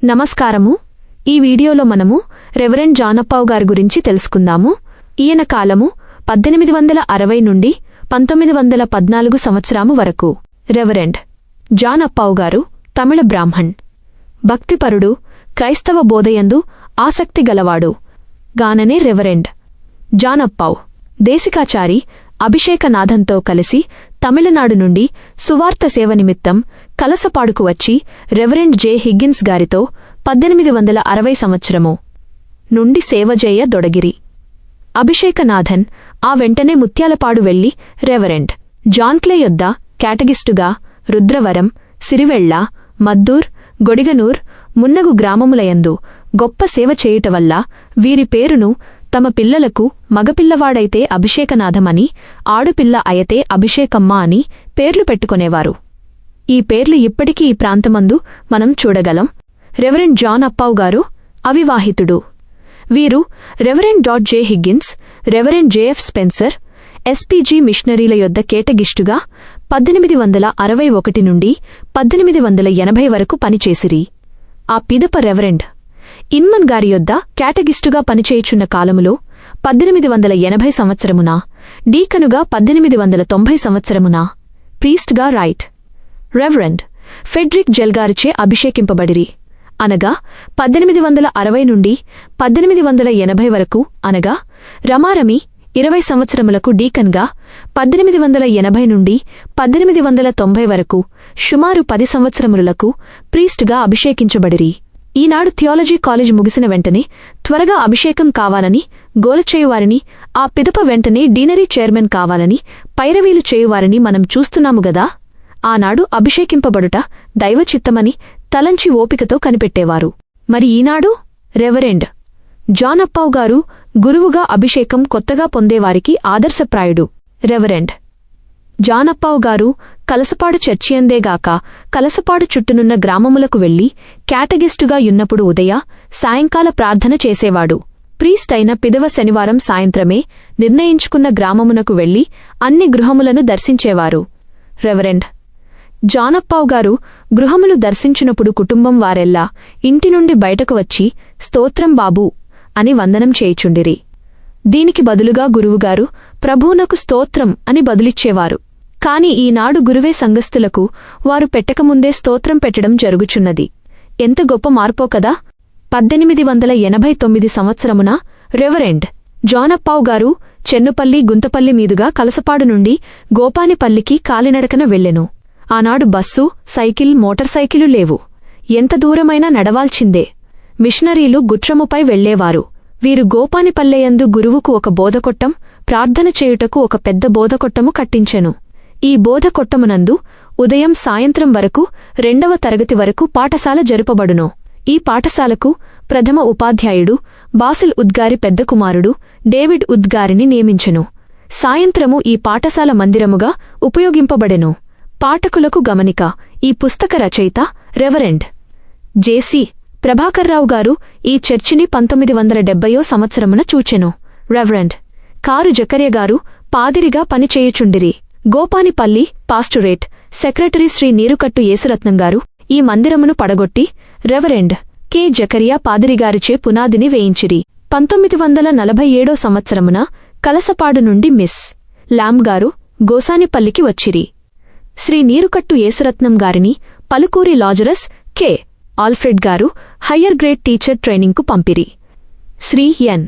నమస్కారము. ఈ వీడియోలో మనము రెవరెండ్ జాన్ అప్పావు గారి గురించి తెలుసుకుందాము. ఈయన కాలము 1860 నుండి 1914 సంవత్సరము వరకు. రెవరెండ్ జాన్ అప్పావు గారు తమిళ బ్రాహ్మణ్, భక్తిపరుడు, క్రైస్తవ బోధయందు ఆసక్తి గలవాడు. గాననే రెవరెండ్ జాన్ అప్పావు దేశికాచారి అభిషేకనాథంతో కలిసి తమిళనాడు నుండి సువార్త సేవ నిమిత్తం కలసపాడుకు వచ్చి రెవరెండ్ జె హిగ్గిన్స్ గారితో 1860 సంవత్సరము నుండి సేవజేయ దొడగిరి. అభిషేకనాథన్ ఆ వెంటనే ముత్యాలపాడు వెళ్లి రెవరెండ్ జాన్ క్లే యొద్ద కేటగిస్టుగా రుద్రవరం, సిరివెళ్ల, మద్దూర్, గొడిగనూర్ మున్నగు గ్రామములయందు గొప్ప సేవ చేయుటవల్ల వీరి పేరును తమ పిల్లలకు మగపిల్లవాడైతే అభిషేకనాథమని, ఆడుపిల్ల అయతే అభిషేకమ్మ అని పేర్లు పెట్టుకొనేవారు. ఈ పేర్లు ఇప్పటికీ ఈ ప్రాంతమందు మనం చూడగలం. రెవరెండ్ జాన్ అప్పావు గారు అవివాహితుడు. వీరు reverend J Higgins, reverend JF Spencer, SPG మిషనరీల యొద్ద కేటగిస్టుగా 1861 నుండి 1880 వరకు పనిచేసిరి. ఆ పిదప రెవరెండ్ ఇన్మన్ గారి యొద్ద కేటగిస్టుగా పనిచేయుచున్న కాలములో 1880 సంవత్సరమున, డీకనుగా 1890 సంవత్సరమున, ప్రీస్ట్గా రైట్ రెవరెండ్ ఫెడ్రిక్ జెల్గారిచే అభిషేకింపబడిరి. అనగా 1860 నుండి 1880 వరకు, అనగా రమారమి 20 సంవత్సరములకు డీకన్గా, 1880 నుండి 1890 వరకు సుమారు 10 సంవత్సరములకు ప్రీస్ట్గా అభిషేకించబడిరి. ఈనాడు థియాలజీ కాలేజ్ ముగిసిన వెంటనే త్వరగా అభిషేకం కావాలని గోలచేయువారిని, ఆ పిదప వెంటనే డీనరీ చైర్మన్ కావాలని పైరవీలు చేయువారిని మనం చూస్తున్నాము గదా. ఆనాడు అభిషేకింపబడుట దైవచిత్తమని తలంచి ఓపికతో కనిపెట్టేవారు. మరి ఈనాడు రెవరెండ్ జాన్ అప్పావు గారు గురువుగా అభిషేకం కొత్తగా పొందేవారికి ఆదర్శప్రాయుడు. రెవరెండ్ జాన్ అప్పావు గారు కలసపాడు చర్చియందేగాక కలసపాడు చుట్టునున్న గ్రామములకు వెళ్లి కేటగిస్టుగా యున్నప్పుడు ఉదయ, సాయంకాల ప్రార్థన చేసేవాడు. ప్రీస్ట్ అయిన పిదవ శనివారం సాయంత్రమే నిర్ణయించుకున్న గ్రామమునకు వెళ్లి అన్ని గృహములను దర్శించేవారు. రెవరెండ్ జాన్ అప్పావు గారు గృహములు దర్శించినప్పుడు కుటుంబం వారెల్లా ఇంటి నుండి బయటకు వచ్చి స్తోత్రం బాబూ అని వందనం చేయుచుండిరి. దీనికి బదులుగా గురువుగారు ప్రభువునకు స్తోత్రం అని బదులిచ్చేవారు. కాని ఈనాడు గురువే సంఘస్థులకు వారు పెట్టకముందే స్తోత్రం పెట్టడం జరుగుచున్నది. ఎంత గొప్ప మార్పో కదా. 1889 సంవత్సరమున రెవరెండ్ జాన్ అప్పావు గారు చెన్నుపల్లి, గుంతపల్లి మీదుగా కలసపాడు నుండి గోపానిపల్లికి కాలినడకన వెళ్లెను. ఆనాడు బస్సు, సైకిల్, మోటార్ సైకిలు లేవు. ఎంత దూరమైనా నడవాల్చిందే. మిషనరీలు గుట్రముపై వెళ్లేవారు. వీరు గోపానిపల్లెయందు గురువుకు ఒక బోధకొట్టం, ప్రార్థన చేయుటకు ఒక పెద్ద బోధకొట్టము కట్టించెను. ఈ బోధకొట్టమునందు ఉదయం సాయంత్రం వరకు 2వ తరగతి వరకు పాఠశాల జరుపబడును. ఈ పాఠశాలకు ప్రథమ ఉపాధ్యాయుడు బాసిల్ ఉద్గారి పెద్ద కుమారుడు డేవిడ్ ఉద్గారిని నియమించెను. సాయంత్రము ఈ పాఠశాల మందిరముగా ఉపయోగింపబడెను. పాఠకులకు గమనిక: ఈ పుస్తక రచయిత రెవరెండ్ జెసి ప్రభాకర్రావు గారు ఈ చర్చిని 1970 సంవత్సరమున చూచెను. రెవరెండ్ కారు జకర్య గారు పాదిరిగా పనిచేయుచుండిరి. గోపానిపల్లి పాస్టరేట్ సెక్రటరీ శ్రీ నీరుకట్టు యేసురత్నం గారు ఈ మందిరమును పడగొట్టి రెవరెండ్ కె జకరియా పాదిరిగారిచే పునాదిని వేయించిరి. 1947 సంవత్సరమున కలసపాడు నుండి మిస్ లామ్ గారు గోసానిపల్లికి వచ్చిరి. శ్రీ నీరుకట్టు యేసురత్నం గారిని పలుకూరి లాజరస్ కె ఆల్ఫ్రెడ్ గారు హయ్యర్ గ్రేడ్ టీచర్ ట్రైనింగ్కు పంపిరి. శ్రీ ఎన్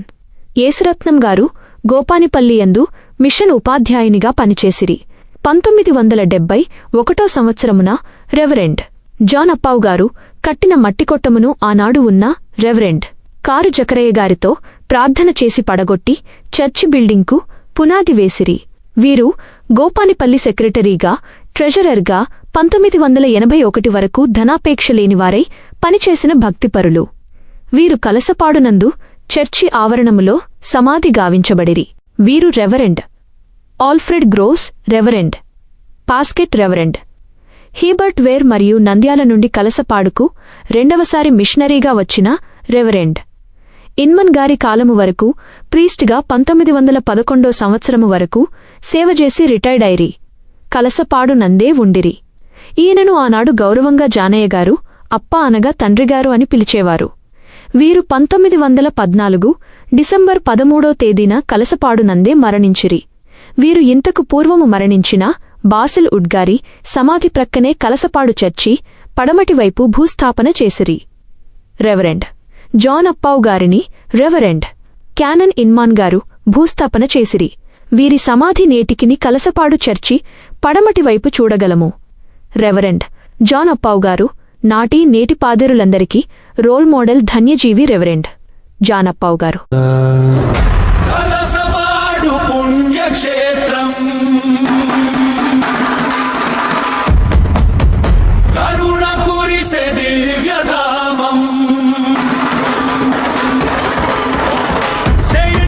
యేసురత్నం గారు గోపానిపల్లియందు మిషన్ ఉపాధ్యాయునిగా పనిచేసిరి. 1971 సంవత్సరమున రెవరెండ్ జాన్ అప్పావు గారు కట్టిన మట్టికొట్టమును ఆనాడు ఉన్న రెవరెండ్ కారు జకరయ్య గారితో ప్రార్థన చేసి పడగొట్టి చర్చి బిల్డింగ్కు పునాది వేసిరి. వీరు గోపానిపల్లి సెక్రటరీగా, ట్రెజరర్గా 1981 వరకు ధనాపేక్ష లేనివారై పనిచేసిన భక్తిపరులు. వీరు కలసపాడునందు చర్చి ఆవరణములో సమాధి గావించబడిరి. వీరు reverend Alfred Gross, reverend Paskett, reverend Hebert Ware మరియు నంద్యాల నుండి కలసపాడుకు 2వసారి మిషనరీగా వచ్చిన రెవరెండ్ ఇన్మన్ గారి కాలము వరకు ప్రీస్ట్గా 1911 సంవత్సరము వరకు సేవజేసి రిటైర్డ్ అయిరి. కలసపాడు నందే ఉండిరి. ఈయనను ఆనాడు గౌరవంగా జానయ్య గారు అప్ప అనగా తండ్రిగారు అని పిలిచేవారు. వీరు 1914 డిసెంబర్ 13వ తేదీన కలసపాడునందే మరణించిరి. వీరు ఇంతకు పూర్వము మరణించిన బాసిల్ ఉడ్గారి సమాధి ప్రక్కనే కలసపాడు చర్చి పడమటివైపు భూస్థాపన చేసిరి. రెవరెండ్ జాన్ అప్పావు గారిని రెవరెండ్ క్యానన్ ఇన్మాన్ గారు భూస్థాపన చేసిరి. వీరి సమాధి నేటికిని కలసపాడు చర్చి పడమటివైపు చూడగలము. రెవరెండ్ జాన్ అప్పావు గారు నాటి నేటి పాదిరులందరికీ role model ధన్యజీవి. Reverend John Appavu గారు.